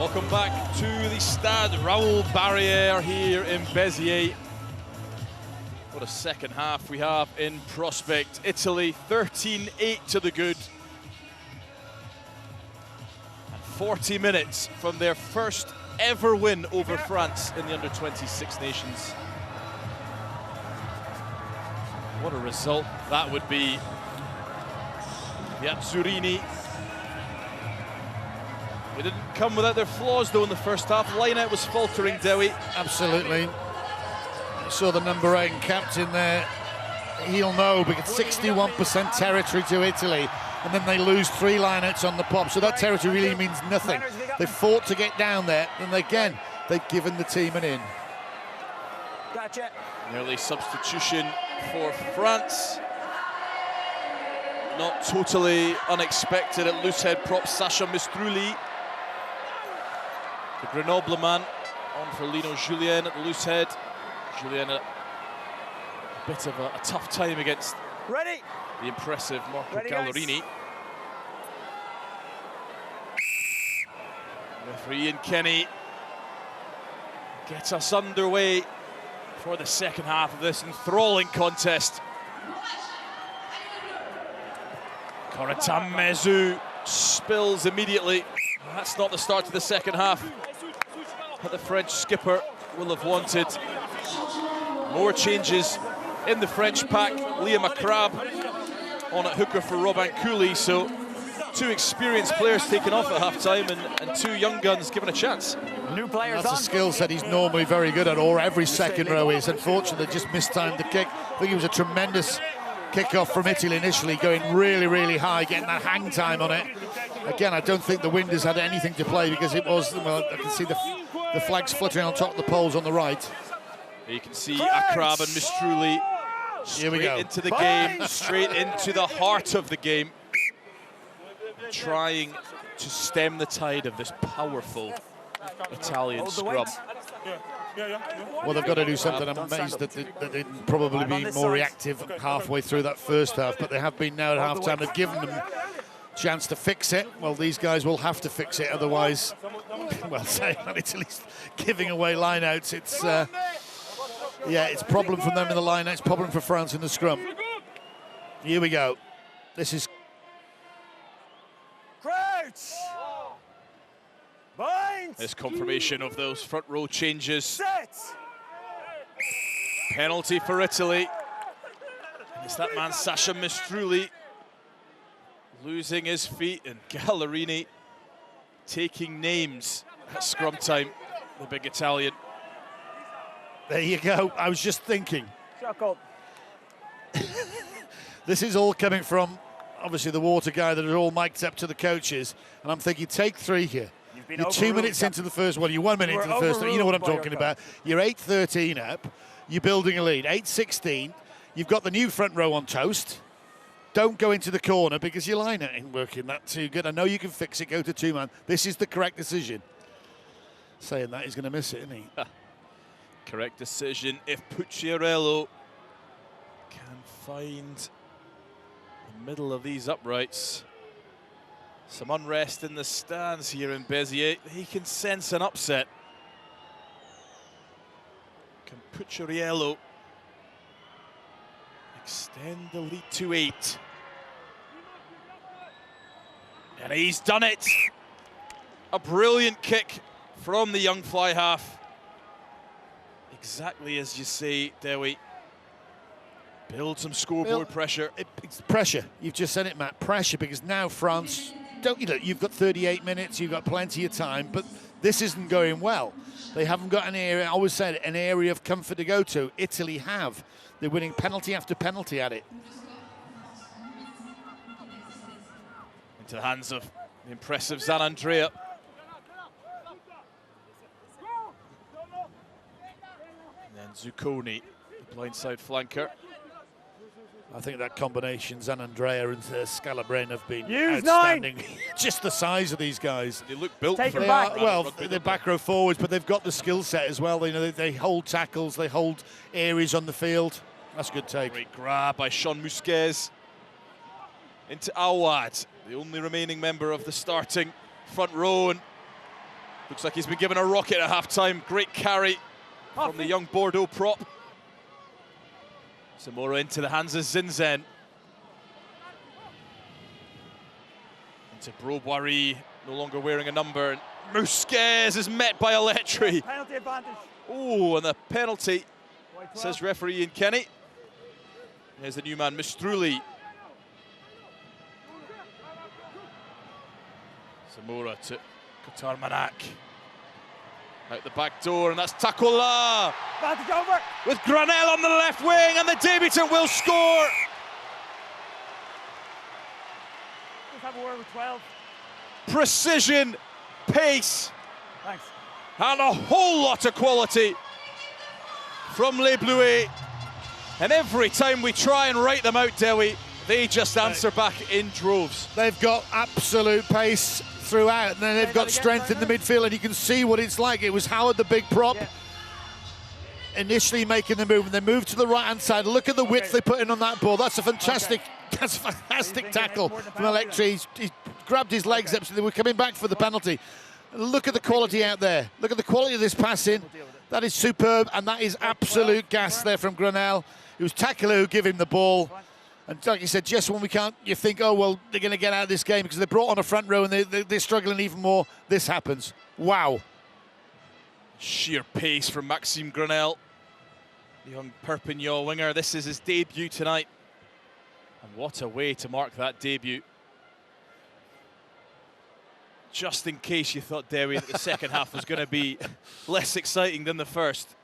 Welcome back to the Stade Raoul Barrière here in Béziers. What a second half we have in prospect. Italy 13-8 to the good. And 40 minutes from their first ever win over France in the under-26 nations. What a result that would be. The Azzurrini. They didn't come without their flaws though in the first half. Line-out was faltering, Dewi. Absolutely. You saw the number 8 captain there. He'll know because 61% territory to Italy, and then they lose 3 line-outs on the pop. So that territory really means nothing. They fought to get down there, and again, they've given the team an in. Gotcha. Nearly substitution for France. Not totally unexpected at loosehead prop Sacha Mistruli. The Grenoble man on for Lino Julien at the loosehead. Julien a bit of a tough time against the impressive Marco Gallerini. Referee Ian Kenny gets us underway for the second half of this enthralling contest. Koratamezu spills immediately. That's not the start to the second half that the French skipper will have wanted. More changes in the French pack. Liam Macrabe on at hooker for Robin Cooley. So 2 experienced players taken off at half-time and 2 young guns given a chance. New players. That's a skill set he's normally very good at, or every second row is. Unfortunately, just mistimed the kick. I think it was a tremendous kick-off from Italy initially, going really, really high, getting that hang time on it. Again, I don't think the wind has had anything to play because it was, well, I can see the flags fluttering on top of the poles on the right. You can see Akrab and Mistruli straight into the game, straight into the heart of the game, trying to stem the tide of this powerful Italian scrum. Well, they've got to do something. I'm amazed that they'd probably be more reactive halfway through that first half, but they have been now at half-time. They've given them a chance to fix it. Well, these guys will have to fix it, otherwise, well, saying that Italy's giving away line-outs, it's, yeah, it's a problem for them in the line-outs, problem for France in the scrum. Here we go. This is... Crouch! There's confirmation of those front row changes. Set. Penalty for Italy. And it's that man Sacha Mistruli losing his feet, and Gallerini taking names at scrum time, the big Italian. There you go. I was just thinking. Shut up. This is all coming from, obviously, the water guy that are all mic'd up to the coaches. And I'm thinking, take 3 here. You're 2 minutes into the first one, you're 1 minute into the first one. You know what I'm talking about. You're 8-13 up. You're building a lead. 8-16. You've got the new front row on toast. Don't go into the corner because your line ain't working that too good. I know you can fix it. Go to 2-man. This is the correct decision. Saying that, he's going to miss it, isn't he? Correct decision if Pucciarello can find the middle of these uprights. Some unrest in the stands here in Béziers. He can sense an upset. Can Pucciarello extend the lead to 8? And he's done it. A brilliant kick from the young fly half. Exactly as you say, Dewi. Build some scoreboard pressure. It's pressure. You've just said it, Matt. Pressure, because now France, you've got 38 minutes, you've got plenty of time, but this isn't going well. They haven't got an area, I always said, an area of comfort to go to. Italy have. They're winning penalty after penalty at it. Into the hands of the impressive Zanandrea. And then Zucconi, the blindside flanker. I think that combination, Zanandrea and Scalabrine, have been outstanding. Just the size of these guys. They look built Take for them back. Well, they're back row forwards, but they've got the skill set as well. They hold tackles, they hold areas on the field. That's a good take. Great grab by Sean Musquez. Into Awad, the only remaining member of the starting front row. And Looks like he's been given a rocket at half-time. Great carry from the young Bordeaux prop. Zamora into the hands of Zinzen. Into Broboiry, no longer wearing a number. And Musquez is met by Eletri. Penalty advantage. Oh, and the penalty, says referee Ian Kenny. Here's the new man, Mistruli. Zamora to Qatar Manak. Out the back door, and that's Takola. Advantage over. With Granel on the left wing, and the debutant will score. Let's have a word with 12. Precision, pace, Thanks. and a whole lot of quality from Les Bluets. And every time we try and write them out, Dewi, they just answer back in droves. They've got absolute pace throughout, and then they've got strength in the midfield, and you can see what it's like. It was Howard, the big prop, initially making the move, and they moved to the right-hand side. Look at the width they put in on that ball. That's a fantastic, tackle from Eletri. He grabbed his legs up, so they were coming back for the penalty. Look at the quality out there. Look at the quality of this passing. That is superb, and that is absolute gas there from Granel. It was Tackler who gave him the ball. And like you said, just when we can't, you think, oh, well, they're going to get out of this game because they brought on a front row and they're struggling even more. This happens. Wow. Sheer pace from Maxime Granel, the young Perpignan winger. This is his debut tonight. And what a way to mark that debut. Just in case you thought, Dewi, that the second half was going to be less exciting than the first.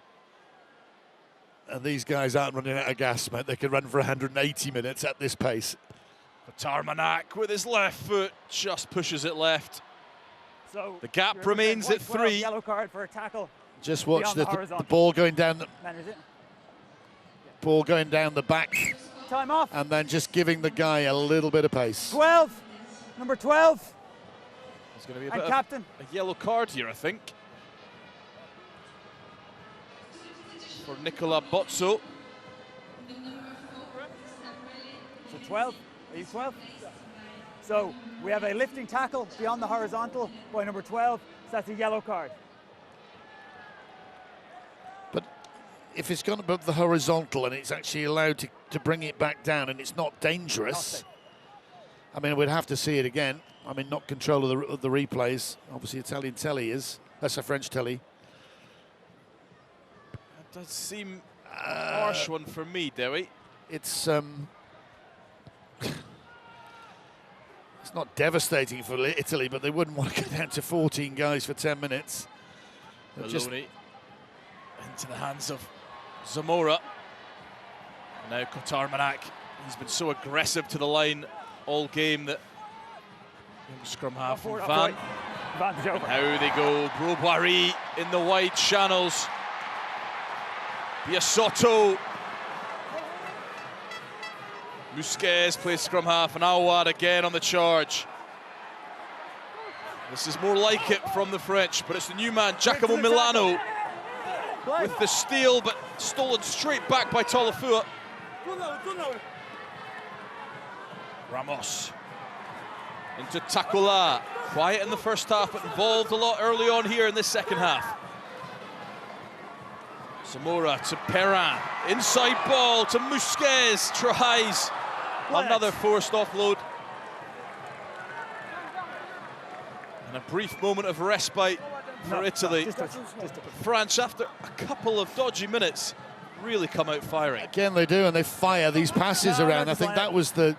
And these guys aren't running out of gas, mate. They can run for 180 minutes at this pace. Tarmanak with his left foot just pushes it left. So the gap remains at 3. Yellow card for a tackle. Just watch the ball going down. Ball going down the back. Time off. And then just giving the guy a little bit of pace. 12. Number 12. There's going to be a and bit captain. of a yellow card here, I think, for Nicola Bozzo. So 12. Are you 12? So we have a lifting tackle beyond the horizontal by number 12. So that's a yellow card. But if it's gone above the horizontal and it's actually allowed to bring it back down and it's not dangerous, I mean, we'd have to see it again. I mean, not control of the replays. Obviously, Italian telly is. That's a French telly. That does seem a harsh one for me, Dewi. It's it's not devastating for Italy, but they wouldn't want to go down to 14 guys for 10 minutes. Maloney into the hands of Zamora. Now Qatar Manak. He's been so aggressive to the line all game that young scrum half from Van. Now they go Broboiry in the wide channels. Biasotto. Musquez plays scrum half, and Awad again on the charge. This is more like it from the French, but it's the new man, Giacomo Milano, with the steal, but stolen straight back by Tolofua. Ramos into Takola. Quiet in the first half, but involved a lot early on here in this second half. Zamora to Perrin. Inside ball to Musquez. Tries. Another forced offload. And a brief moment of respite for Italy. France, after a couple of dodgy minutes, really come out firing. Again, they do, and they fire these passes around. I think that was the...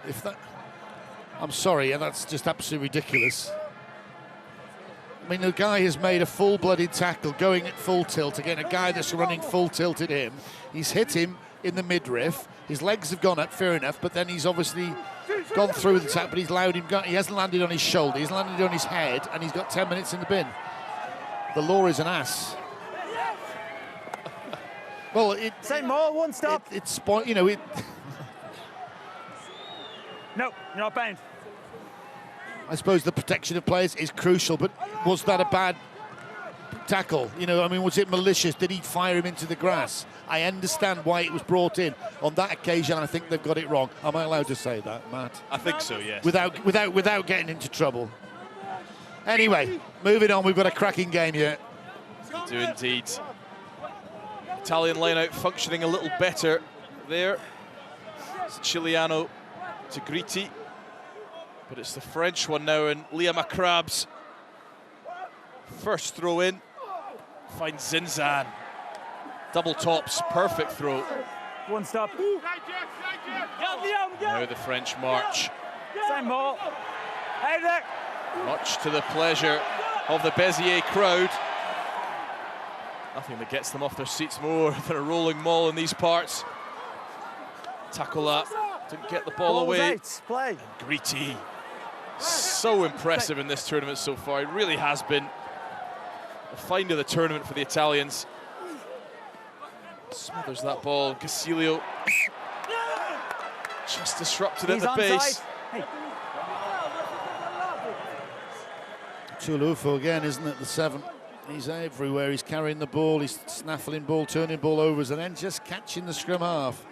I'm sorry, and that's just absolutely ridiculous. I mean, the guy has made a full-blooded tackle, going at full tilt again. A guy that's running full tilt at him. He's hit him in the midriff. His legs have gone up, fair enough, but then he's obviously gone through the tackle, but he's allowed him. He hasn't landed on his shoulder. He's landed on his head, and he's got 10 minutes in the bin. The law is an ass. Well, St. Maul, one stop. It's you know it. No, you're not bound. I suppose the protection of players is crucial, but was that a bad tackle? You know, I mean, was it malicious? Did he fire him into the grass? I understand why it was brought in. On that occasion, I think they've got it wrong. Am I allowed to say that, Matt? I think so, yes. Without getting into trouble. Anyway, moving on, we've got a cracking game here. We do indeed. Italian line-out functioning a little better there. Siciliano to Gritti. But it's the French one now, and Liam Akrab's first throw in. Finds Zinzan. Double tops, perfect throw. One stop. Now the French march. Same ball. Hey there. Much to the pleasure of the Béziers crowd. Nothing that gets them off their seats more than a rolling maul in these parts. Takola didn't get the ball away. Play. And Gritti, so impressive in this tournament so far. It really has been a find of the tournament for the Italians. Smothers that ball. Casilio just disrupted at the base. Hey. Tulufo again, isn't it, the 7? He's everywhere. He's carrying the ball. He's snaffling ball, turning ball overs, and then just catching the scrum half.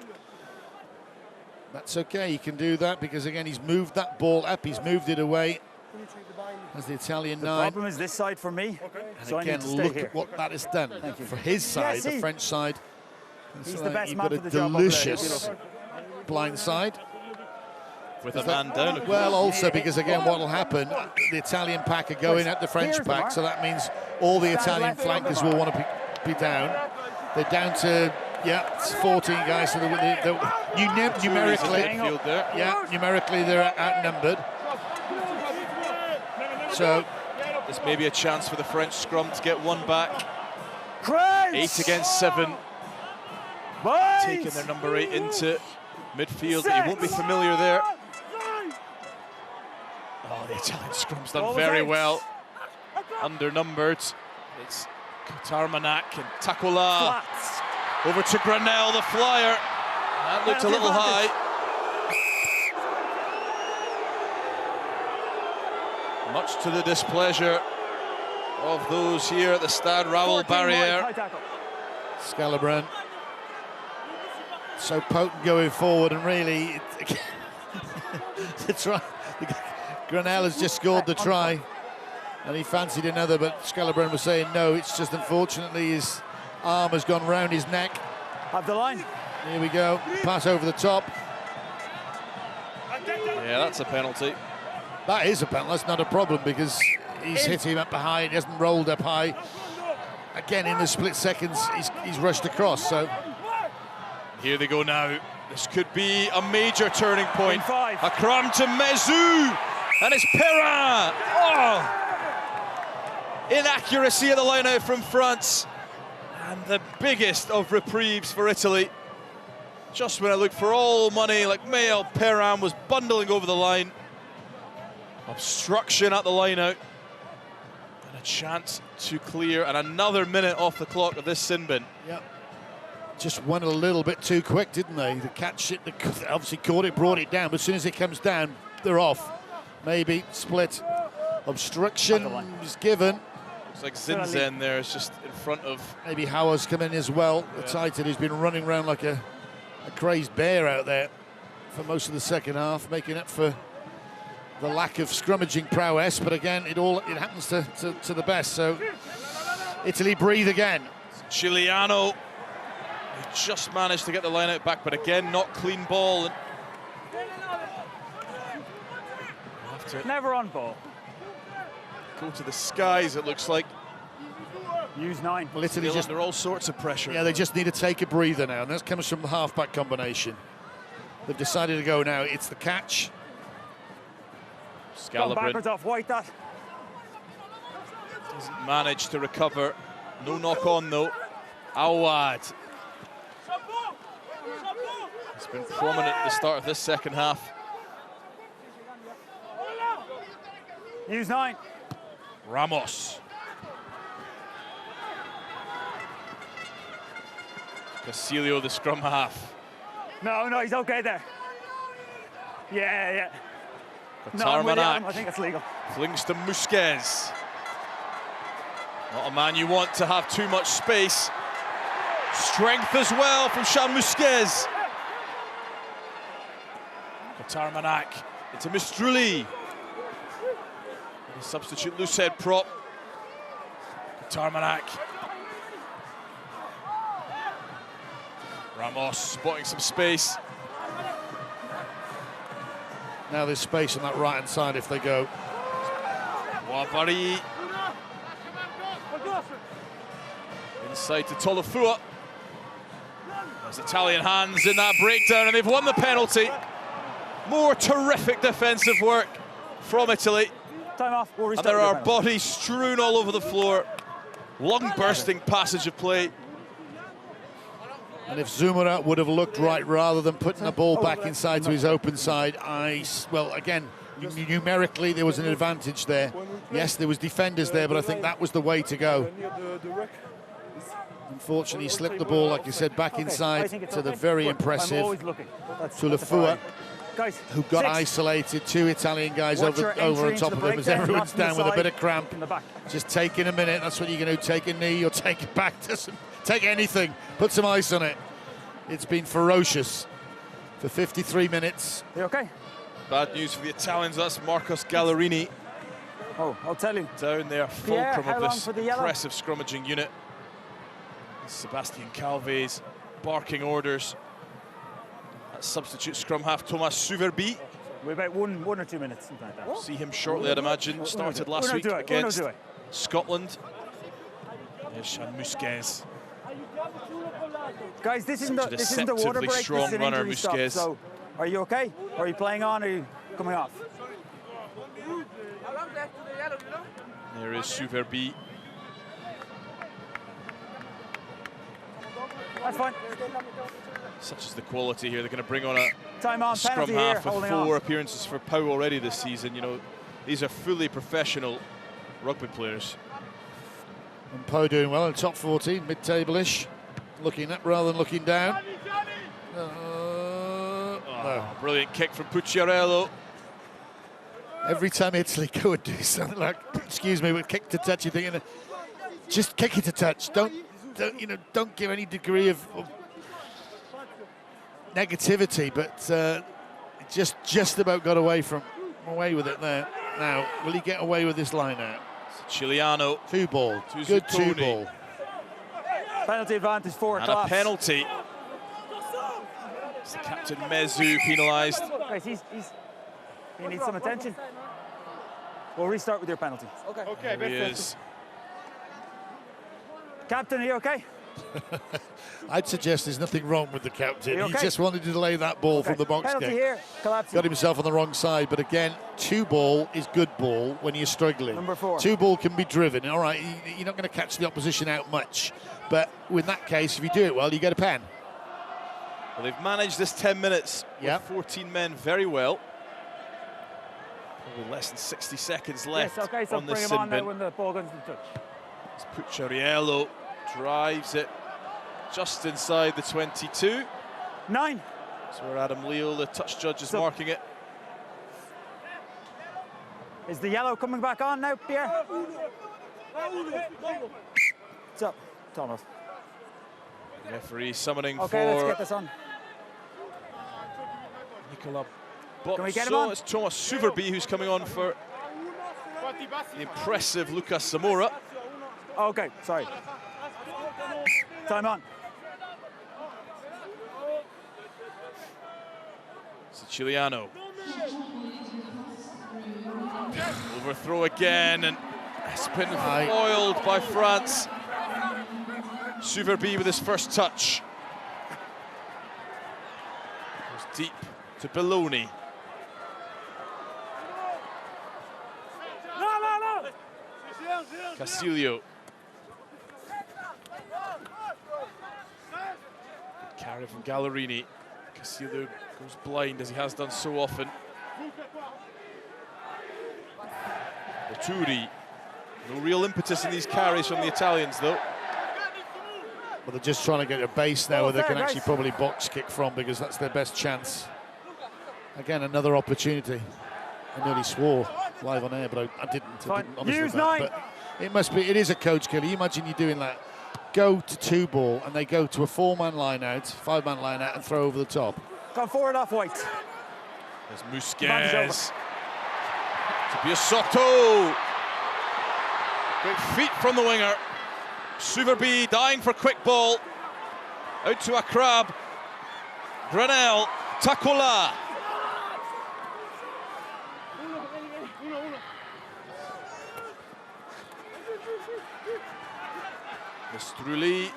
That's okay. He can do that because, again, he's moved that ball up. He's moved it away. As the Italian 9. The problem is this side for me. And so again, look at what that has done for his side, the French side. He's the best you've man got for a the job. delicious blind side. With a man down. Well, also because, again, what will happen, the Italian pack are going at the French pack, so that means all the Italian flankers will want to be down. They're down to, it's 14 guys, so numerically they're outnumbered. So this may be a chance for the French scrum to get one back. Christ! 8 against 7. Boys! Taking their number 8 into midfield. He won't be familiar there. Oh, the Italian scrum's done very well. Undernumbered. It's Katarmanak and Takola. Over to Granell, the flyer. That looked a little high. Much to the displeasure of those here at the Stade Raoul Barrière. Scalabran so potent going forward, and really the try. Granell has just scored the try, and he fancied another, but Scalabran was saying no. It's just unfortunately his arm has gone round his neck. Have the line. Here we go. Pass over the top. Yeah, that's a penalty. That is a penalty. That's not a problem because he's hit him up high. He hasn't rolled up high. Again, in the split seconds, he's rushed across. So here they go now. This could be a major turning point. Akram to Mezu, and it's Perrin. Oh! Inaccuracy at the line out from France. And the biggest of reprieves for Italy. Just when I looked for all money, like Mael, Perrin was bundling over the line. Obstruction at the line out. And a chance to clear, and another minute off the clock of this sin bin. Yep. Just went a little bit too quick, didn't they? The catch it, obviously caught it, brought it down, but as soon as it comes down, they're off. Maybe split. Obstruction is given. Looks like Zinzen there is just in front of. Maybe Howard's come in as well. The Titan, who's been running around like a crazed bear out there for most of the second half, making up for the lack of scrummaging prowess. But again, it happens to the best. So Italy breathe again. Chiliano, he just managed to get the line out back, but again, not clean ball. Never on ball. Go to the skies, it looks like. Use 9. Well, Italy just under all sorts of pressure. Yeah, they just need to take a breather now, and that comes from the half-back combination. They've decided to go now. It's the catch. Scalabran backwards off White. That doesn't manage to recover. No knock on though. Awad. It's been prominent at the start of this second half. Use 9. Ramos. Casilio, the scrum half. No, he's okay there. Yeah. Tarmanak. I think it's legal. Flings to Musquez. Not a man you want to have too much space. Strength as well from Jean Musquez. Tarmanak into Mistruli. Substitute loose head prop. Tarmanak. Ramos spotting some space. Now there's space on that right-hand side if they go. Wabari. Inside to Tolofua. There's Italian hands in that breakdown, and they've won the penalty. More terrific defensive work from Italy. Time off. And there are bodies strewn all over the floor. Long bursting passage of play. And if Zumura would have looked right rather than putting the ball back inside to his open side, well, again, numerically there was an advantage there. Yes, there was defenders there, but I think that was the way to go. Unfortunately, he slipped the ball, like you said, back inside to the very impressive Tolofua, who got isolated. Two Italian guys over on top of him as everyone's down with a bit of cramp. Just taking a minute, that's what you're going to do. Take a knee or take it back. Take anything, put some ice on it. It's been ferocious for 53 minutes. You okay? Bad news for the Italians, that's Marcos Gallerini. Oh, I'll tell you. Down there, fulcrum of this impressive scrummaging unit. Sebastian Calve's barking orders. That substitute scrum half, Thomas Suverbi. We're about one or 2 minutes, something like that. See him shortly, I'd imagine. Started last week against Scotland. There's Sean Musquez. Guys, this isn't the water break. Strong this is an runner, injury stop. Musquez. So, are you okay? Are you playing on? Or are you coming off? There is Suverbi. That's fine. Such is the quality here. They're going to bring on a scrum half with 4 appearances for Pau already this season. You know, these are fully professional rugby players. And Pau doing well in the top 14, mid-table-ish. Looking up rather than looking down. No. Brilliant kick from Pucciarello. Every time Italy go and do something like, excuse me, with kick to touch, you're thinking, just kick it to touch. Don't give any degree of negativity, but just about got away with it there. Now, will he get away with this line out? Chiliano. 2-ball. Good 2-ball. Penalty advantage for and a penalty. It's the captain Mezu penalised. Guys, he needs some attention. We'll restart with your penalty. Okay. There he is. Captain, are you okay? I'd suggest there's nothing wrong with the captain. Okay? He just wanted to delay that ball from the box penalty kick. Here. Got himself on the wrong side, but again, 2-ball is good ball when you're struggling. Number 4. 2-ball can be driven. All right, you're not going to catch the opposition out much, but in that case, if you do it well, you get a pen. Well, they've managed this 10 minutes with 14 men very well. Probably less than 60 seconds left so on this bring him on now when the ball goes into touch. Pucciarello drives it just inside the 22. 9. That's where Adam Leal, the touch judge, is marking it. Is the yellow coming back on now, Pierre? So, Thomas. Referee summoning let's for get this on. Nicola Can we get him on? It's Thomas Suverbi who's coming on for the impressive Lucas Zamora. Okay, sorry. Time on. Siciliano. Overthrow again, and it's been foiled by France. Suverbi with his first touch. Goes deep to Belloni. Casilio. Good carry from Gallerini. Casilio goes blind as he has done so often. Boturi. No real impetus in these carries from the Italians, though. Well, they're just trying to get a base now where they can actually probably box kick from, because that's their best chance. Again, another opportunity. I nearly swore live on air, but I didn't honestly. Use 9. But it is a coach killer. You imagine you're doing that. Go to 2-ball, and they go to a 4-man line out, 5-man line out, and throw over the top. Gone forward off white. There's Musquez. To be a Soto. Great feet from the winger. Suverby dying for quick ball. Out to Akrab. Granel. Takola. Mistruli.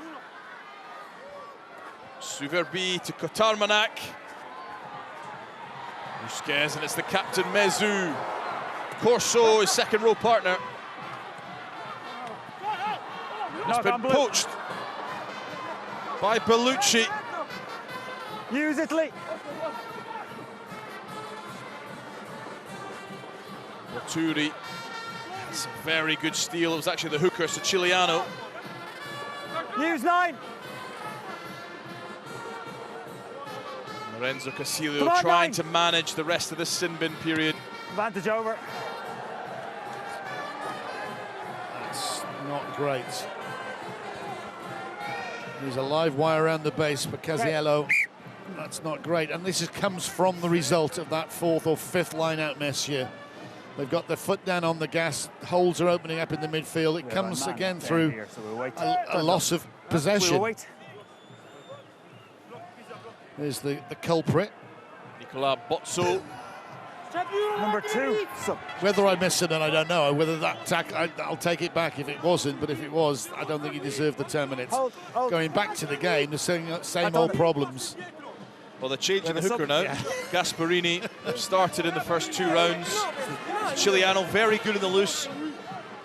Suverby to Kotarmanak. Busquets, and it's the captain Mezu. Corso, his second row partner. It's been poached by Bellucci. Use Italy. Turi. That's a very good steal. It was actually the hooker, Siciliano. Use 9. Lorenzo Casilio trying to manage the rest of the sin bin period. Advantage over. That's not great. There's a live wire around the base, but Casiello, that's not great. And this comes from the result of that 4th or 5th line-out mess here. They've got their foot down on the gas, holes are opening up in the midfield. It comes again through here, so we'll a loss of possession. We'll wait. There's the culprit. Nicola Bozzo. Number 2. So Whether I missed it, I don't know. Whether that I'll take it back if it wasn't, but if it was, I don't think he deserved the 10 minutes. Hold. Going back to the game, the same old problems. Well, they're changing the hooker now. Gasparini started in the first 2 rounds. Chiliano very good in the loose.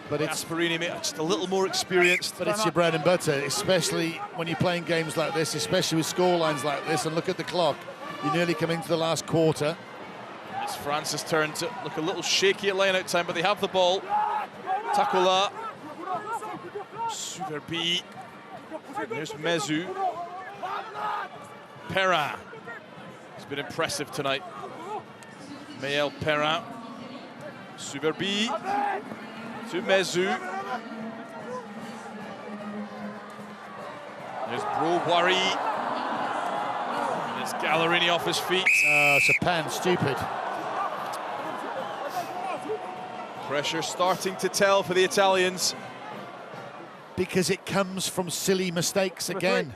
But it's Gasparini just a little more experienced. But it's your bread and butter, especially when you're playing games like this, especially with scorelines like this. And look at the clock. You nearly come into the last quarter. It's France's turn to look a little shaky at line-out time, but they have the ball. Takola. Suverby. There's Mezu. Perrin. He's been impressive tonight. Maël Perrin. Suverby. To Mezu. There's Bro-Boiry. And it's Gallerini off his feet. It's a pan, stupid. Pressure starting to tell for the Italians. Because it comes from silly mistakes again.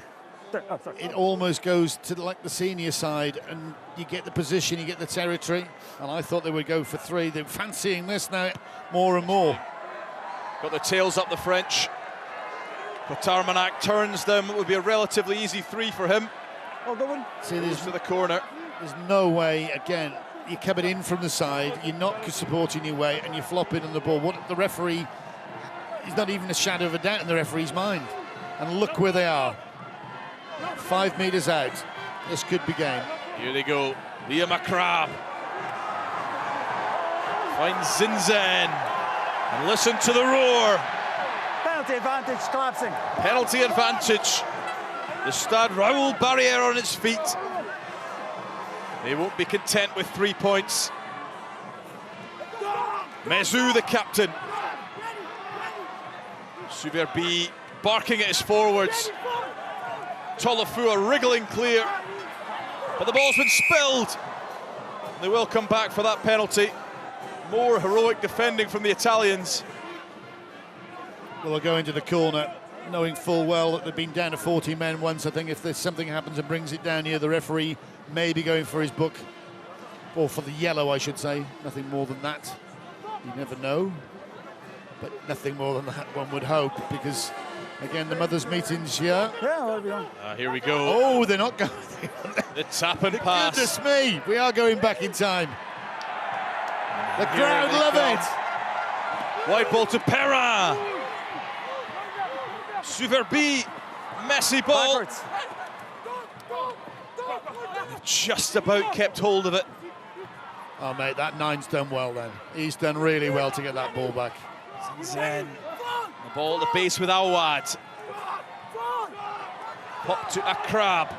It almost goes to like the senior side, and you get the position, you get the territory. And I thought they would go for 3. They're fancying this now more and more. Got the tails up, the French. Kotarmanak turns them. It would be a relatively easy 3 for him. See, there's to the corner. There's no way, again, you're coming in from the side, you're not supporting your way, and you're flopping on the ball. What the referee, he's not even a shadow of a doubt in the referee's mind. And look where they are. 5 meters out. This could be game. Here they go. Liam Akrab. Finds Zinzen. And listen to the roar. Penalty advantage collapsing. Penalty advantage. The Stade Raoul Barriere on its feet. They won't be content with 3 points. Mezu, the captain. Suverby barking at his forwards. Tolofua wriggling clear. But the ball's been spilled. They will come back for that penalty. More heroic defending from the Italians. Well, they'll go into the corner, knowing full well that they've been down to 40 men once. I think if there's something happens and brings it down here, the referee may be going for his book. Or for the yellow, I should say. Nothing more than that. You never know. But nothing more than that, one would hope, because, again, the mothers' meetings here. Here we go. Oh, they're not going. The tap and pass. Goodness me, we are going back in time. The crowd love it. White ball to Perrin. Suverby, messy ball. Backwards. Just about kept hold of it. Oh, mate, that 9's done well then. He's done really well to get that ball back. Zen. The ball at the base with Awad. Pop to Akrab.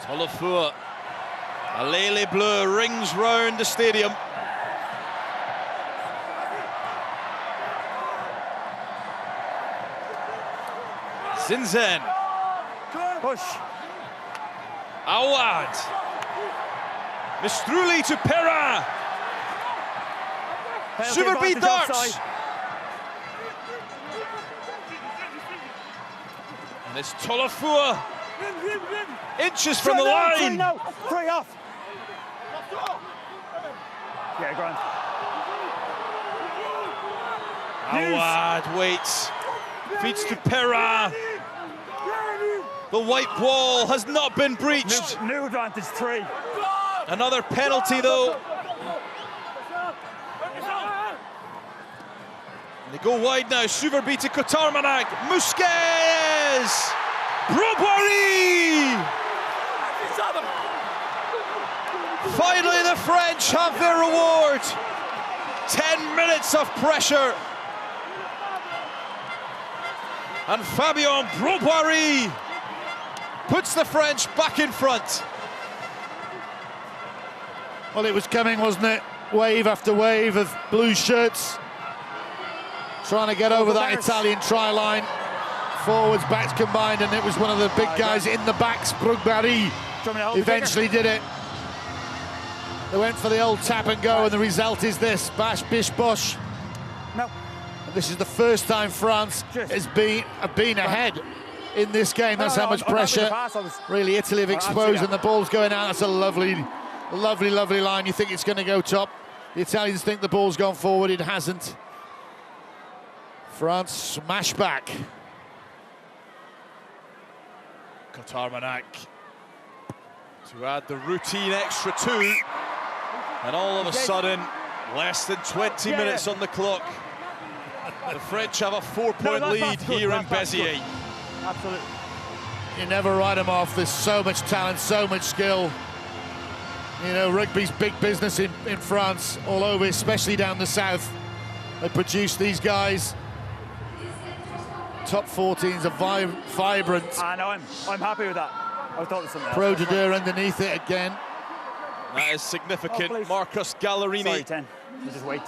Tolofua. A Lele Bleu rings round the stadium. Zinzen. Push. Awad. Mistruli to Perrin. Suverby darts! And it's Tolofua, inches from the line. Three off. Yeah, Grant. Awad waits, feeds to Perra. The white wall has not been breached. New advantage, 3. Another penalty though. They go wide now, Suverby to Kotarmanak, Musquez! Broboiry! Finally the French have their reward. 10 minutes of pressure. And Fabien Broboiry puts the French back in front. Well, it was coming, wasn't it? Wave after wave of blue shirts trying to get over that Italian try line. Forwards, backs combined, and it was one of the big guys in the backs, Broboiry, eventually did it. They went for the old tap and go, and the result is this, bash, bish, bosh. No. And this is the first time France has been ahead in this game. That's how much pressure really Italy have exposed, and the ball's going out. That's a lovely, lovely, lovely line. You think it's going to go top. The Italians think the ball's gone forward. It hasn't. France smash back. Kotarmanak to add the routine extra 2. And all of a sudden, less than 20 minutes on the clock. The French have a 4-point lead here in Béziers. Absolutely. You never write them off. There's so much talent, so much skill. You know, rugby's big business in France, all over, especially down the south. They produce these guys. Top 14s are vibrant. I know, I'm happy with that. I thought there's something Pro de deux underneath it again. That is significant. Marcus Gallerini, sorry, 10. Just wait.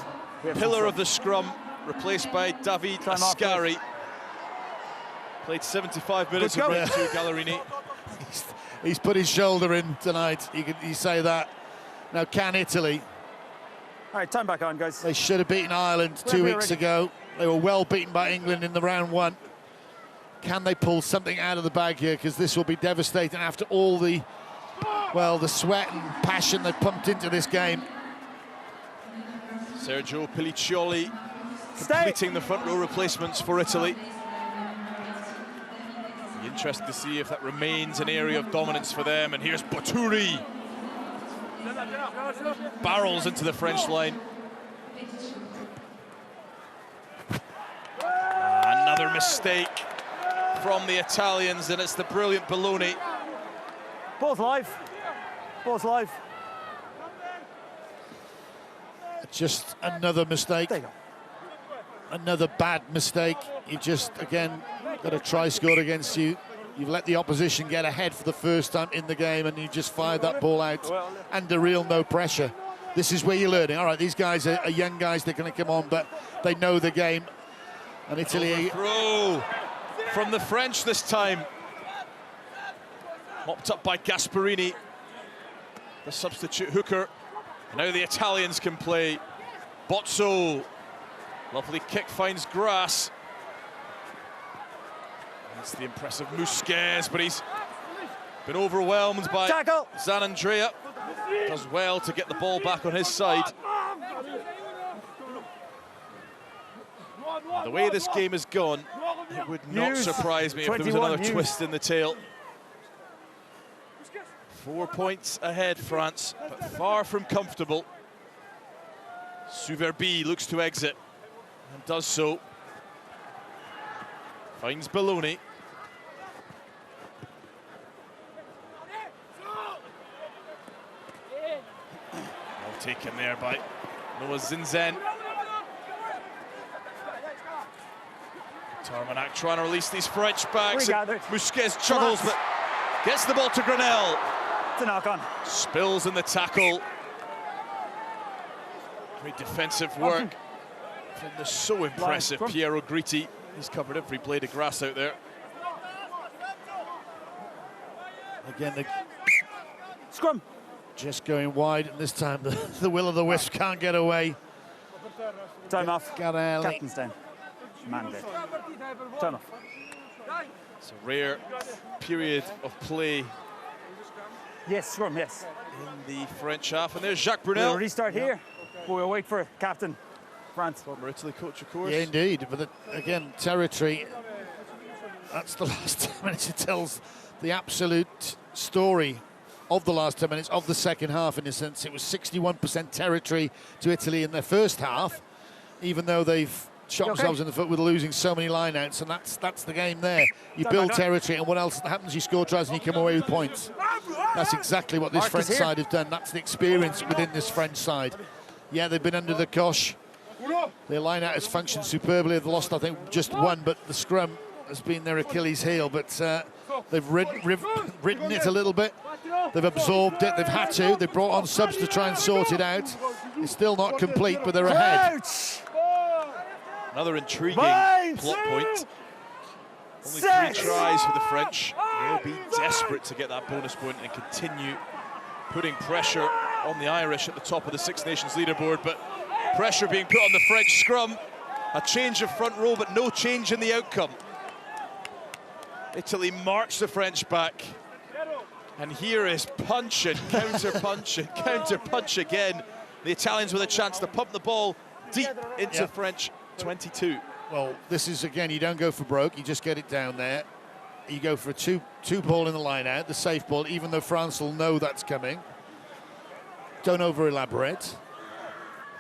pillar of the scrum, replaced by David Ascari. Played 75 minutes of rugby to Gallerini. He's put his shoulder in tonight. You say that. Now, can Italy? All right, time back on, guys. They should have beaten Ireland 2 weeks ago. They were well beaten by England in the round 1. Can they pull something out of the bag here? Because this will be devastating after all the, well, the sweat and passion they pumped into this game. Sergio Pelliccioli completing the front row replacements for Italy. Be interested to see if that remains an area of dominance for them. And here's Boturi. Barrels into the French line. Another mistake from the Italians, and it's the brilliant Belloni. Ball's live. Ball's live. Just another mistake. There you go. Another bad mistake. You just, again, got a try scored against you. You've let the opposition get ahead for the first time in the game, and you just fired that ball out under real no pressure. This is where you're learning. All right, these guys are young guys, they're going to come on, but they know the game. And Italy... Throw from the French this time. Mopped up by Gasparini, the substitute hooker. Now the Italians can play. Bozzo. Lovely kick, finds grass. That's the impressive Musquez, but he's been overwhelmed by Zanandrea. Does well to get the ball back on his side. The way this game has gone, it would not surprise me if there was another twist in the tail. 4 points ahead, France, but far from comfortable. Suverby looks to exit and does so. Finds Belloni. Well taken there by Noah Zinzen. Tarmanak trying to release these French backs. Musquez chuggles, but gets the ball to Grenell. It's a knock-on. Spills in the tackle. Great defensive work from the so impressive Piero Gritti. He's covered every blade of grass out there. Again, the scrum. Just going wide, and this time the will-o'-the-wisp can't get away. Time off. Garelli. Captain's down. Man dead. Time off. It's a rare period of play Yes, scrum, yes. in the French half. And there's Jacques We'll Brunel. restart here. We'll wait for captain France. Former Italy coach, of course. Yeah, indeed. But again, territory. That's the last 10 minutes. It tells the absolute story of the last 10 minutes of the second half. In a sense, it was 61% territory to Italy in their first half, even though they've shot themselves in the foot with losing so many lineouts. And that's the game there. You build territory, and what else happens? You score tries, and you come away with points. That's exactly what this French side have done. That's the experience within this French side. Yeah, they've been under the cosh. Their line-out has functioned superbly. They've lost, I think, just one, but the scrum has been their Achilles heel. But they've ridden it a little bit. They've absorbed it. They've had to. They've brought on subs to try and sort it out. It's still not complete, but they're ahead. Another intriguing plot point. Only 3 tries for the French. They'll be desperate to get that bonus point and continue putting pressure on the Irish at the top of the Six Nations leaderboard, but pressure being put on the French scrum. A change of front row, but no change in the outcome. Italy march the French back. And here is punch and counter punch and counter punch again. The Italians with a chance to pump the ball deep into French 22. Well, this is, again, you don't go for broke, you just get it down there. You go for a two ball in the line out, the safe ball, even though France will know that's coming. Don't over-elaborate.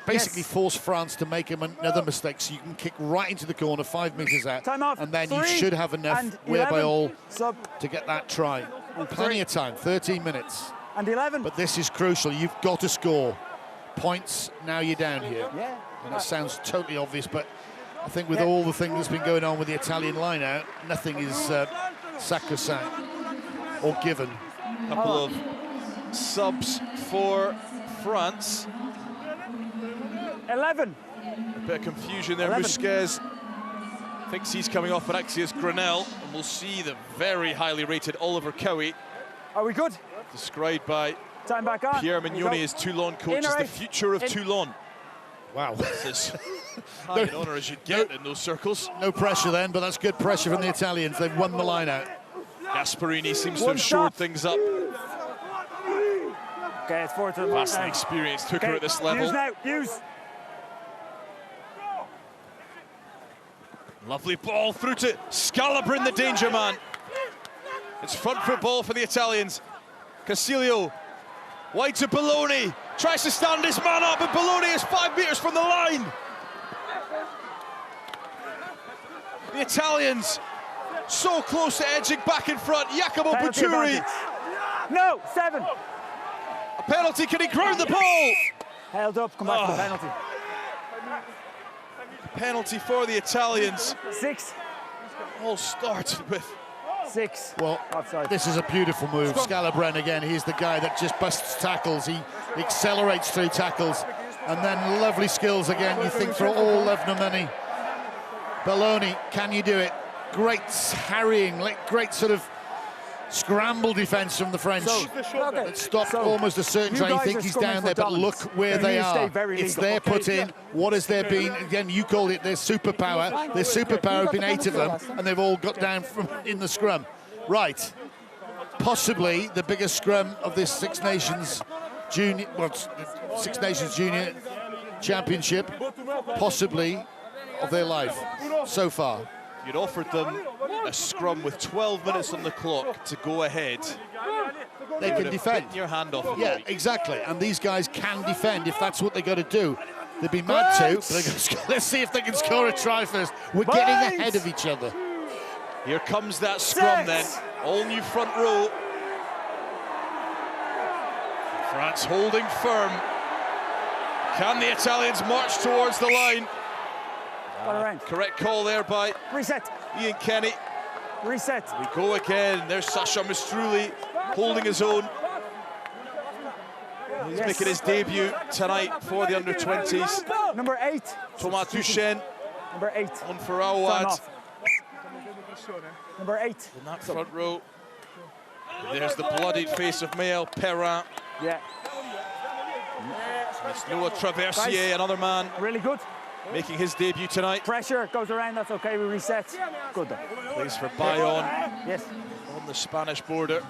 Basically force France to make another mistake, so you can kick right into the corner, 5 metres out. Time off. And then you should have enough, whereby all, to get that try. Plenty of time, 13 minutes. And 11. But this is crucial, you've got to score. Points, now you're down here. Yeah. And it sounds totally obvious, but I think with all the things that's been going on with the Italian line-out, nothing is sacrosanct or given. A couple of subs for France. 11. A bit of confusion there. 11. Busquets thinks he's coming off, but actually it's Grenell. And we'll see the very highly rated Oliver Cowie. Are we good? Described by Time back on. Pierre Mignoni as Toulon coach as the future of Toulon. Wow. This is high in honour as you get in those circles. No pressure then, but that's good pressure from the Italians. They've won the line-out. Gasparini seems to have shored things up. Okay, it's forward to the Vastly experienced hooker at this level. Use now, use. Lovely ball through to Scalabrin, the danger man. It's front foot ball for the Italians. Casilio, wide to Belloni. Tries to stand his man up, but Belloni is 5 metres from the line. The Italians so close to edging back in front. Jacopo Buturi. No, 7. A penalty, can he ground the ball? Held up, come back to the penalty. Penalty for the Italians. 6. All started with 6. Well, offside. This is a beautiful move. Scalabrin again, he's the guy that just busts tackles. He accelerates through tackles. And then lovely skills again. You think for all love no money. Belloni, can you do it? Great harrying, great sort of scramble defence from the French. It stopped almost a certain try. You think he's down there, but look where they are. It's their put in. What has there been? Again, you called it their superpower. Their superpower have been 8 of them, and they've all got down from in the scrum. Right. Possibly the biggest scrum of this Six Nations Junior Championship, possibly of their life so far. You'd offered them a scrum with 12 minutes on the clock to go ahead. They can defend. Your hand off. Yeah, exactly. And these guys can defend if that's what they got to do. They'd be mad to, but let's see if they can score a try first. We're getting ahead of each other. Here comes that scrum then. All new front row. France holding firm. Can the Italians march towards the line? Correct call there by Ian Kenny. Reset. We go again. There's Sasha Mistruli holding his own. He's making his debut tonight for the under-20s. Number 8. Thomas Duchesne. Number 8. On for Awad. Number 8. In that front row. There's the bloodied face of Maël Perrin. Yeah. It's Noah Traversier, another man Really good. making his debut tonight. Pressure goes around, that's okay, we reset. Good though. Plays for Bayonne Yes. on the Spanish border.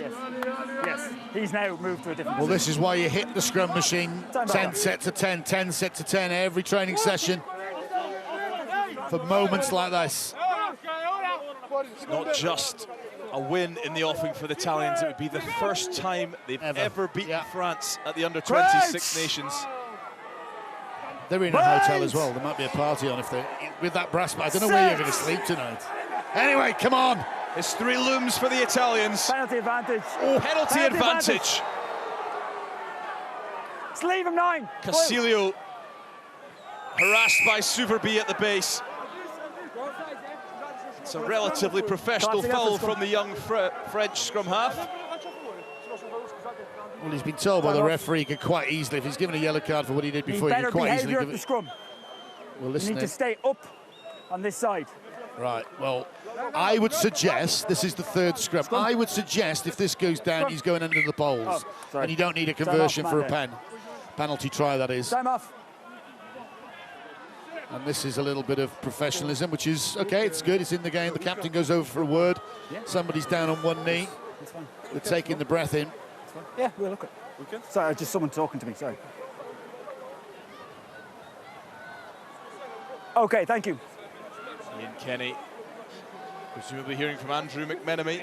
Yes. Yes. He's now moved to a different Well, this is why you hit the scrum machine. 10 sets of 10, 10 sets of 10 every training session for moments like this. It's not just a win in the offing for the Italians. It would be the first time they've ever beaten France at the Under-20 Six Nations. They're in a hotel as well. There might be a party on if they with that brass band. I don't know where you're going to sleep tonight. Anyway, come on. History looms for the Italians. penalty advantage. Oh, penalty advantage. Let's leave him 9. Casilio harassed by Souverby at the base. It's a relatively professional foul from the young French scrum half. Well, he's been told by the referee he could quite easily, if he's given a yellow card for what he did before, he could quite easily give the it. scrum. Well, You need to stay up on this side. Right, well, I would suggest, this is the third scrum, I would suggest if this goes down, he's going under the poles. And you don't need a conversion for a penalty try, that is. Time off. And this is a little bit of professionalism, which is, okay, it's good, it's in the game. The captain goes over for a word. Somebody's down on one knee. They're taking the breath in. Yeah, we'll look at. Sorry, just someone talking to me, sorry. Okay, thank you. Ian Kenny, presumably hearing from Andrew McMenemy.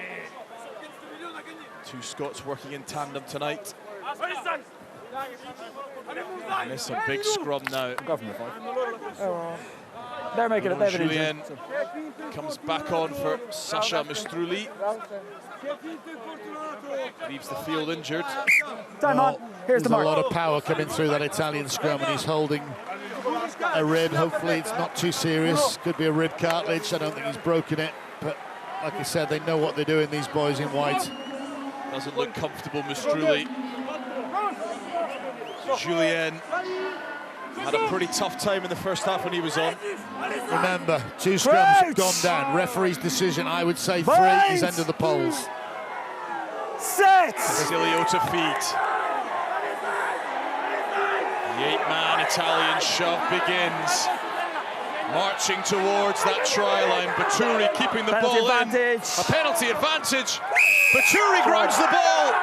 Two Scots working in tandem tonight. And it's a big scrum now. They're making it. Julien comes back on for Sacha Mistruli. Leaves the field injured. Time on. Here's the mark. There's a lot of power coming through that Italian scrum, and he's holding a rib. Hopefully it's not too serious. Could be a rib cartilage. I don't think he's broken it, but like I said, they know what they're doing, these boys in white. Doesn't look comfortable, Mistruli. Julien had a pretty tough time in the first half when he was on. Remember, 2 scrums have gone down. Referee's decision, I would say 3 is under the poles. Set! Casilio to feet. The 8-man Italian shove begins. Marching towards that try line. Baturi keeping the ball in. A penalty advantage. Baturi grounds the ball.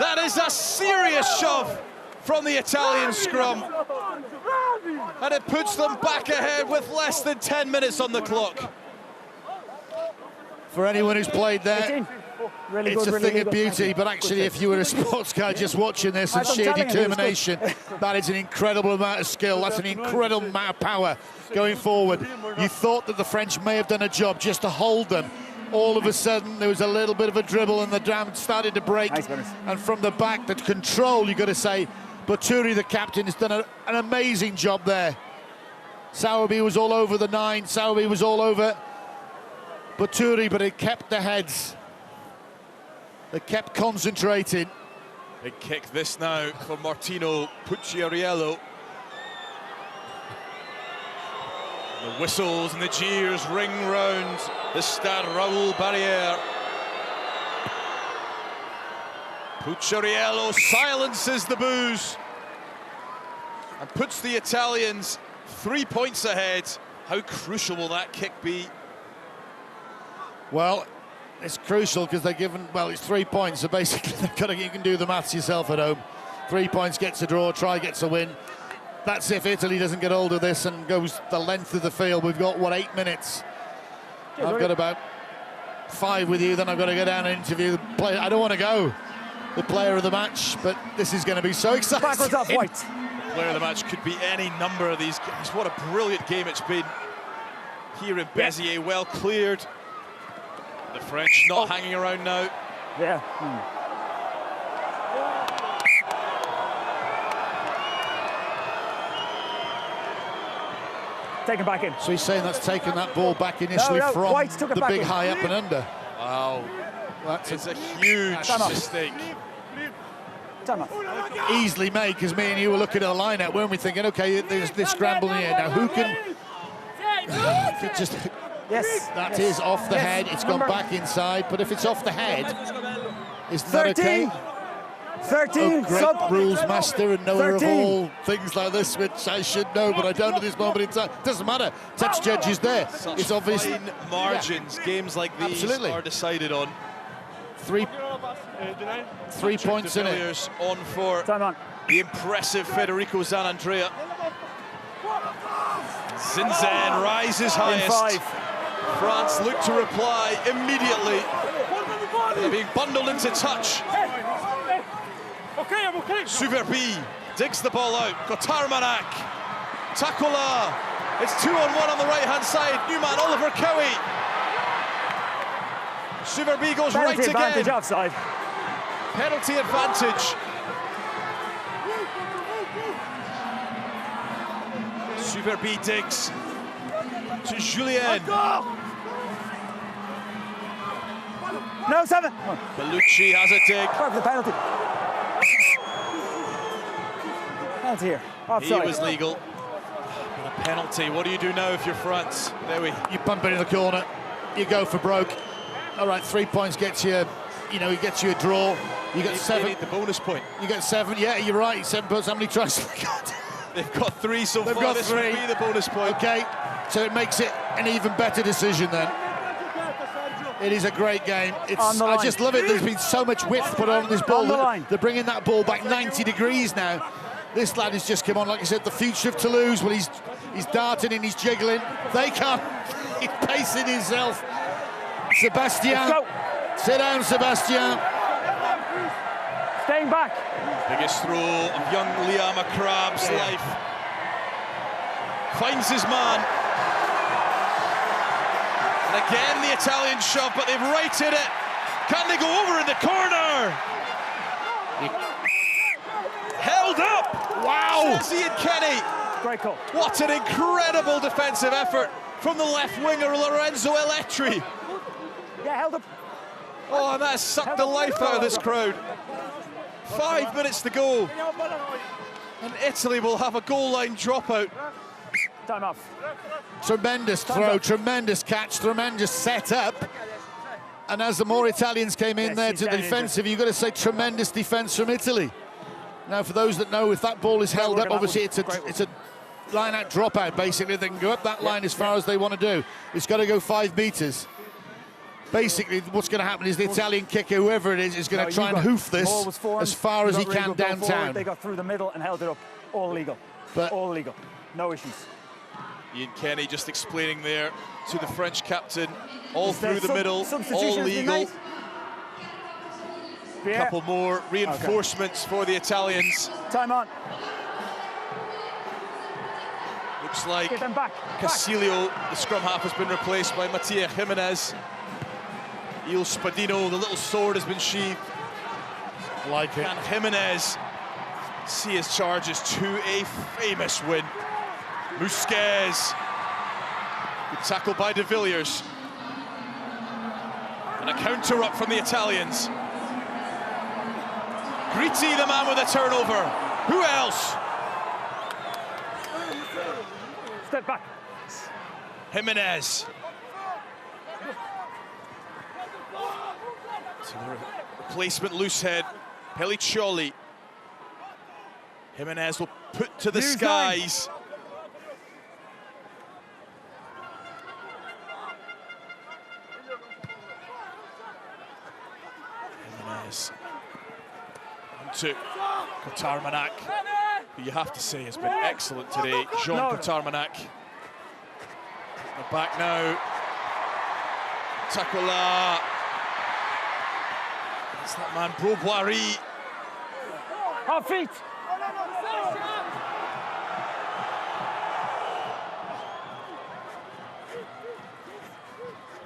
That is a serious shove from the Italian scrum. And it puts them back ahead with less than 10 minutes on the clock. For anyone who's played there, it's a thing of beauty, but actually if you were a sports guy just watching this and sheer determination, that is an incredible amount of skill, that's an incredible amount of power going forward. You thought that the French may have done a job just to hold them. All of a sudden there was a little bit of a dribble and the dam started to break, and from the back, the control, you've got to say, Baturi, the captain, has done an amazing job there. Sowerby was all over the 9, Sowerby was all over Baturi, but it kept the heads. They kept concentrating. Big kick this now for Martino Pucciariello. The whistles and the jeers ring round the Stade Raoul Barrière. Pucciariello silences the boos and puts the Italians 3 points ahead. How crucial will that kick be? Well, it's crucial because they're given, well, it's 3 points, so basically you can do the maths yourself at home. 3 points gets a draw, try gets a win. That's if Italy doesn't get hold of this and goes the length of the field. We've got, what, 8 minutes? I've got about 5 with you, then I've got to go down and interview the player. I don't want to go, the player of the match, but this is going to be so exciting. Backwards off white. The player of the match could be any number of these guys. What a brilliant game it's been here in Béziers, well cleared. The French not hanging around now. Yeah. Taken back in. So he's saying that's taken that ball back initially from the big high up and under. Wow. That's a huge mistake. Easily made, because me and you were looking at the line-out, weren't we, thinking, okay, there's this scramble in here. Now who can... just... Yes. That is off the head. It's gone back inside, but if it's off the head, isn't that okay? 13. Great rules master and knower 13. of all things like this, which I should know, but I don't at this moment in time. Doesn't matter. Touch judge is there. Such it's obvious. fine margins. Yeah. Games like these are decided on. 3 points in it. On for the impressive Federico Zanandrea. Zinzan rises highest. France look to reply immediately. They're being bundled into touch. Suverbi digs the ball out. Kotarmanak. Takola. It's 2-on-1 on the right-hand side. Newman, Oliver Cowie. Suverbi goes right again. Penalty advantage offside. Penalty advantage. Suverbi digs to Julien. No, 7. Bellucci has a dig. For the penalty. Penalty here. Offside. He was legal. But a penalty. What do you do now if you're France? There we. You bump it in the corner. You go for broke. All right, 3 points gets you. You know, it gets you a draw. You get 7. Need the bonus point. You get 7. Yeah, you're right. 7 points. How many tries have they got? They've got 3 so They've far. got This 3. would be the bonus point. Okay, so it makes it an even better decision then. It is a great game. I just love it. There's been so much width put on this ball. They're bringing that ball back 90 degrees now. This lad has just come on, like I said, the future of Toulouse. Well, he's darting and he's jiggling. They can't. He's pacing himself. Sebastien. Sit down, Sebastien. Staying back. Biggest throw of young Liam Akrab's life. Finds his man. And again the Italian shove, but they've righted it. Can they go over in the corner? Held up. Wow. Ian Kenny. Great call. What an incredible defensive effort from the left winger Lorenzo Eletri. Yeah, held up. Oh, and that sucked the life out of this crowd. 5 minutes to go. And Italy will have a goal line dropout. Time off. Tremendous throw, tremendous catch, tremendous set up. And as the more Italians came in there to the defensive, you've got to say tremendous defence from Italy. Now, for those that know, if that ball is held up, obviously it's a line-out dropout, basically. They can go up that line as far as they want to do. It's got to go 5 metres. Basically, what's going to happen is the Italian kicker, whoever it is going to try and hoof this as far as he can downtown. They got through the middle and held it up. All legal. All legal. No issues. Ian Kenny just explaining there to the French captain, all through the middle, all legal. A couple more reinforcements for the Italians. Time on. Looks like Casilio, the scrum half, has been replaced by Mattia Jimenez. Il Spadino, the little sword has been sheathed. Like it. And Jimenez see his charges to a famous win. Musquez, good tackle by De Villiers. And a counter up from the Italians. Gritti, the man with a turnover. Who else? Step back. Jimenez. To the replacement loose head, Pelliccioli. Jimenez will put to the skies. Jimenez. On to Kotarmanak, who you have to say has been excellent today. Jean Kotarmanak. The back now. Takola. It's that man, Broboiry. Off feet.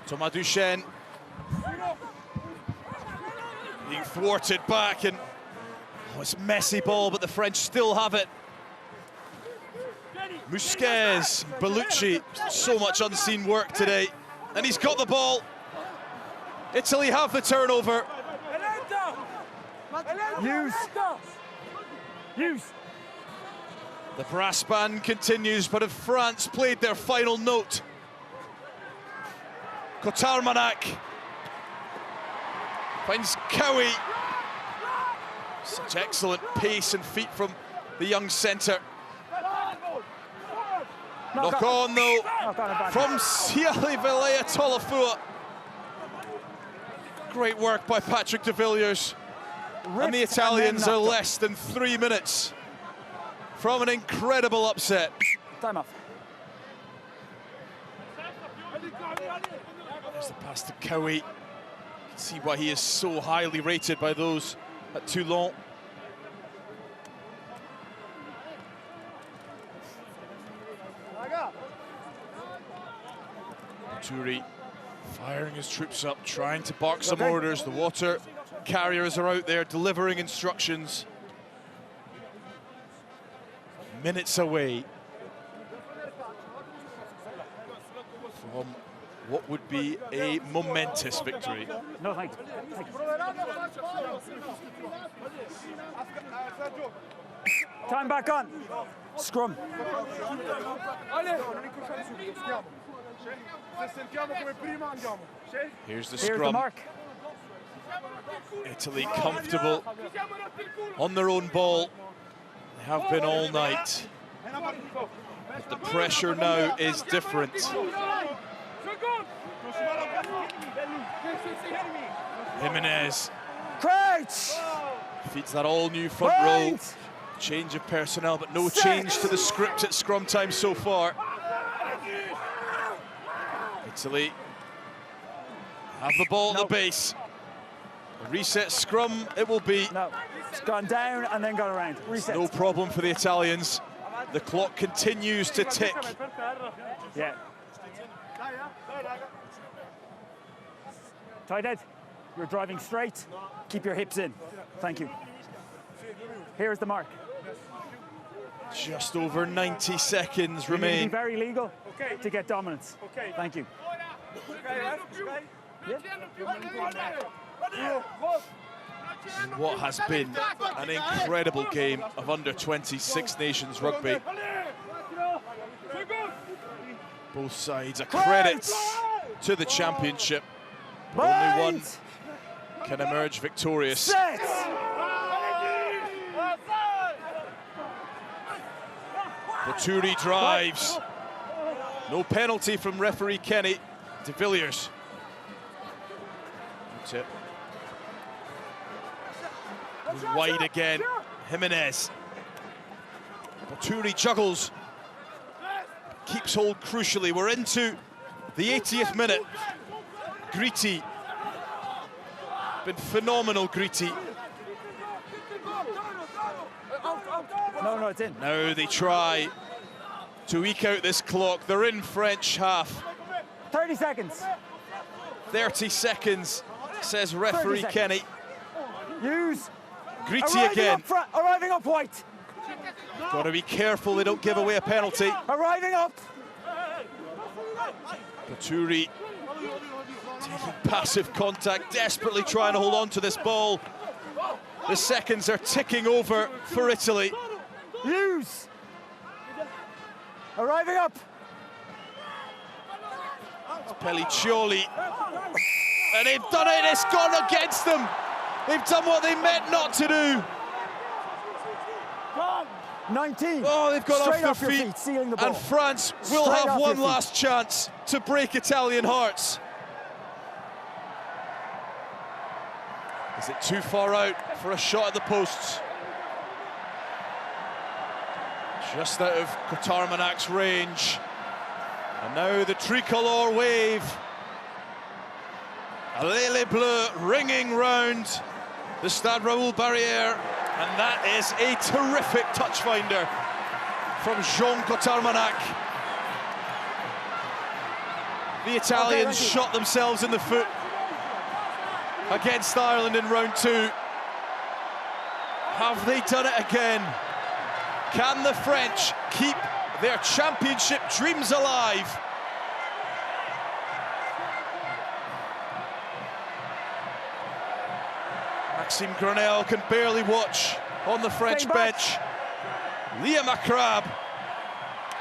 Thomas Duchesne being thwarted back, and it's a messy ball, but the French still have it. Musquez, Bellucci, so much unseen work today, and he's got the ball. Italy have the turnover. Use. The brass band continues, but have France played their final note? Kotarmanak finds Cowie. Such excellent pace and feet from the young centre. Knock on though from Siali Velea Tolofua. Great work by Patrick de Villiers. And the Italians are less than 3 minutes from an incredible upset. Time off. There's the pass to Cowie. You can see why he is so highly rated by those at Toulon. Turi firing his troops up, trying to bark some orders. The water carriers are out there delivering instructions. Minutes away from what would be a momentous victory. No, thanks. Time back on. Scrum. Here's the Here's scrum. the mark. Italy comfortable on their own ball. They have been all night. But the pressure now is different. Jimenez Crouch! feeds that all-new front row. Change of personnel, but no change to the script at scrum time so far. Italy have the ball at the base. A reset scrum it will be. No, it's gone down and then gone around. Reset. No problem for the Italians. The clock continues to tick. Yeah. Tight head. You're driving straight. Keep your hips in. Thank you. Here's the mark. Just over 90 seconds You need to remain. be very legal to get dominance. Thank you. What has been an incredible game of under-20 Six Nations rugby. Both sides a credit to the championship. But only one can emerge victorious. Set! Baturi drives. No penalty from referee Kenny. De Villiers. That's it. Wide again. Jimenez. Baturi juggles. Keeps hold crucially. We're into the 80th minute. Greety. Been phenomenal, Greety. No, it's in. Now they try to eke out this clock. They're in French half. 30 seconds. 30 seconds, says referee Kenny. Use. Greety again. Arriving up white. Got to be careful they don't give away a penalty. Arriving up. Baturi taking passive contact, desperately trying to hold on to this ball. The seconds are ticking over for Italy. Use. Arriving up. It's Pelliccioli. And they've done it, it's gone against them. They've done what they meant not to do. 19. Oh, they've got Straight off their your feet. sealing the ball. And France will Straight have off one your feet. last chance to break Italian hearts. Is it too far out for a shot at the posts? Just out of Kotarmanak's range. And now the tricolour wave. Allez Bleu ringing round the Stade Raoul Barrière. And that is a terrific touch finder from Jean Kotarmanak. The Italians shot themselves in the foot against Ireland in round 2. Have they done it again? Can the French keep their championship dreams alive? Maxime Grenelle can barely watch on the French bench. Liam Macrab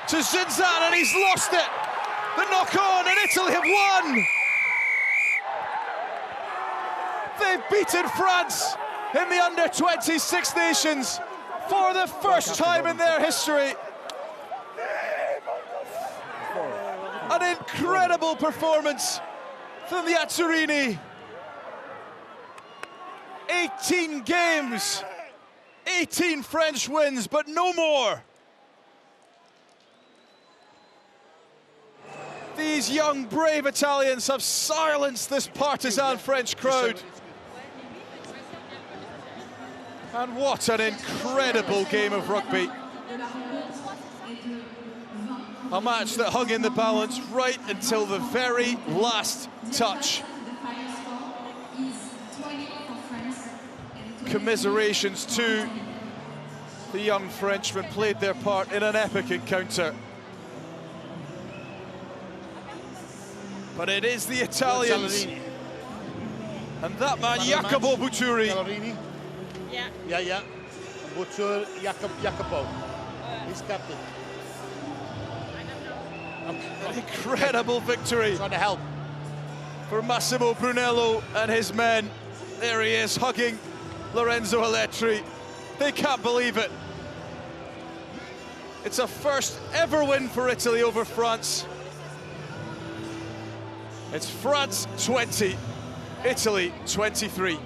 to Zinzan, and he's lost it. The knock-on, and Italy have won. They've beaten France in the under-20 Six Nations for the first time in their history. An incredible performance from the Azzurrini. 18 games, 18 French wins, but no more. These young, brave Italians have silenced this partisan French crowd. And what an incredible game of rugby. A match that hung in the balance right until the very last touch. Commiserations to the young Frenchmen, played their part in an epic encounter. But it is the Italians. And that man, Jacopo Buturi. Yeah. Buturi, Jacopo. He's captain. An incredible victory. Trying to help. For Massimo Brunello and his men. There he is, hugging Lorenzo Alletri. They can't believe it. It's a first ever win for Italy over France. It's France 20, Italy 23.